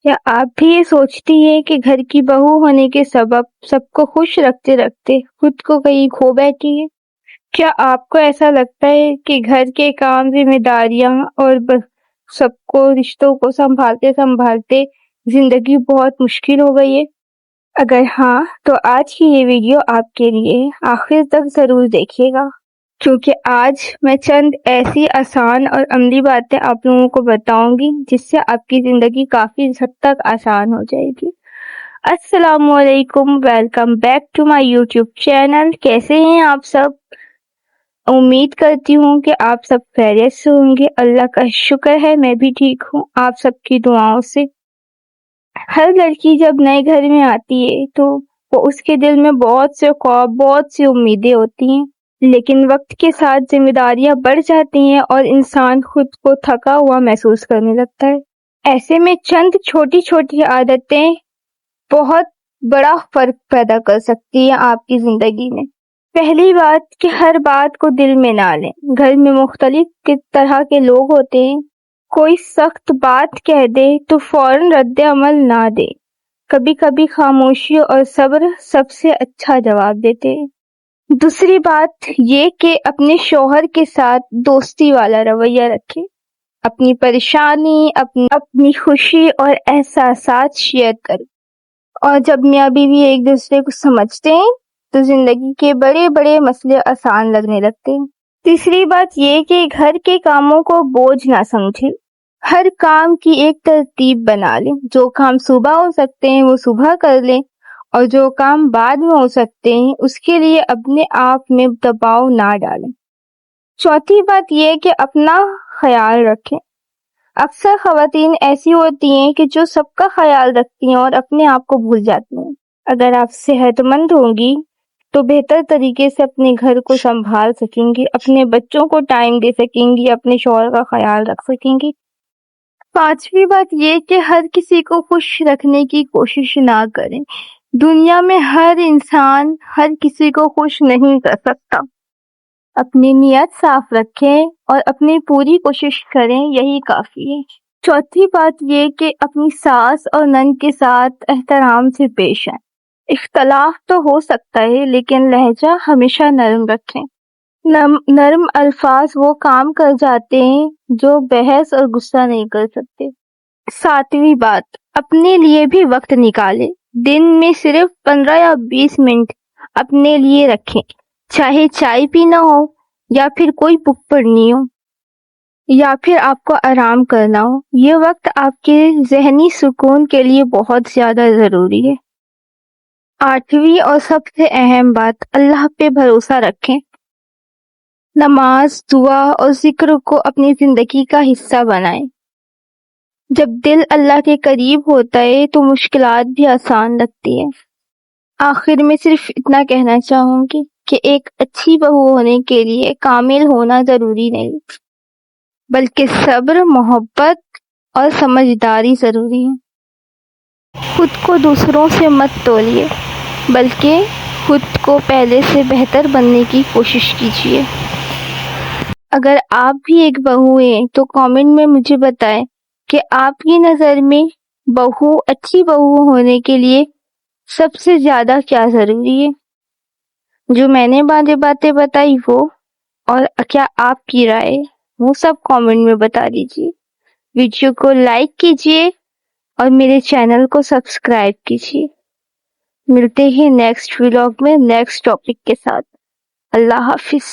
क्या आप भी ये सोचती हैं कि घर की बहू होने के सबब सबको खुश रखते रखते खुद को कहीं खो बैठी है? क्या आपको ऐसा लगता है कि घर के काम, जिम्मेदारियां और सबको रिश्तों को संभालते संभालते जिंदगी बहुत मुश्किल हो गई है? अगर हाँ, तो आज की ये वीडियो आपके लिए आखिर तक जरूर देखिएगा, क्योंकि आज मैं चंद ऐसी आसान और अमली बातें आप लोगों को बताऊंगी जिससे आपकी जिंदगी काफी हद तक आसान हो जाएगी। अस्सलामुअलैकुम, welcome back to my YouTube channel. कैसे हैं आप सब? उम्मीद करती हूँ कि आप सब खैरियत से होंगे। अल्लाह का शुक्र है मैं भी ठीक हूँ, आप सबकी दुआओं से। हर लड़की जब नए घर में आती है तो वो उसके दिल में बहुत से ख्वाब, बहुत सी उम्मीदें होती हैं, लेकिन वक्त के साथ जिम्मेदारियां बढ़ जाती हैं और इंसान खुद को थका हुआ महसूस करने लगता है। ऐसे में चंद छोटी छोटी आदतें बहुत बड़ा फर्क पैदा कर सकती हैं आपकी जिंदगी में। पहली बात कि हर बात को दिल में ना लें। घर में मुख्तलिफ तरह के लोग होते हैं। कोई सख्त बात कह दे तो फौरन रद्द अमल ना दे। कभी कभी खामोशी और सब्र सबसे अच्छा जवाब देते हैं। दूसरी बात ये कि अपने शौहर के साथ दोस्ती वाला रवैया रखें। अपनी परेशानी, अपनी खुशी और एहसासात शेयर करें। और जब मियाँ बीवी एक दूसरे को समझते हैं तो जिंदगी के बड़े बड़े मसले आसान लगने लगते हैं। तीसरी बात ये कि घर के कामों को बोझ ना समझें। हर काम की एक तरतीब बना लें। जो काम सुबह हो सकते हैं वो सुबह कर लें, और जो काम बाद में हो सकते हैं उसके लिए अपने आप में दबाव ना डालें। चौथी बात यह है कि अपना ख्याल रखें। अक्सर खवातीन ऐसी होती हैं कि जो सबका ख्याल रखती हैं और अपने आप को भूल जाती हैं। अगर आप सेहतमंद होंगी तो बेहतर तरीके से अपने घर को संभाल सकेंगी, अपने बच्चों को टाइम दे सकेंगी, अपने शौहर का ख्याल रख सकेंगी। पांचवी बात ये कि हर किसी को खुश रखने की कोशिश ना करें। दुनिया में हर इंसान हर किसी को खुश नहीं कर सकता। अपनी नीयत साफ रखें और अपनी पूरी कोशिश करें, यही काफी है। चौथी बात ये कि अपनी सास और नंद के साथ एहतराम से पेश आएं। इख्तलाफ तो हो सकता है लेकिन लहजा हमेशा नरम रखें। नरम अल्फाज वो काम कर जाते हैं जो बहस और गुस्सा नहीं कर सकते। सातवीं बात, अपने लिए भी वक्त निकालें। दिन में सिर्फ 15 या 20 मिनट अपने लिए रखें। चाहे चाय पीना हो, या फिर कोई बुक पढ़नी हो, या फिर आपको आराम करना हो, ये वक्त आपके जहनी सुकून के लिए बहुत ज्यादा जरूरी है। आठवीं और सबसे अहम बात, अल्लाह पे भरोसा रखें। नमाज, दुआ और जिक्र को अपनी जिंदगी का हिस्सा बनाएं। जब दिल अल्लाह के करीब होता है तो मुश्किलात भी आसान लगती है। आखिर में सिर्फ इतना कहना चाहूंगी कि एक अच्छी बहू होने के लिए कामिल होना जरूरी नहीं, बल्कि सब्र, मोहब्बत और समझदारी जरूरी है। खुद को दूसरों से मत तोलिए, बल्कि खुद को पहले से बेहतर बनने की कोशिश कीजिए। अगर आप भी एक बहू हैं तो कमेंट में मुझे बताएं कि आपकी नज़र में अच्छी बहू होने के लिए सबसे ज्यादा क्या जरूरी है। जो मैंने बातें बताई वो, और क्या आपकी राय, वो सब कमेंट में बता दीजिए। वीडियो को लाइक कीजिए और मेरे चैनल को सब्सक्राइब कीजिए। मिलते हैं नेक्स्ट व्लॉग में नेक्स्ट टॉपिक के साथ। अल्लाह हाफिज।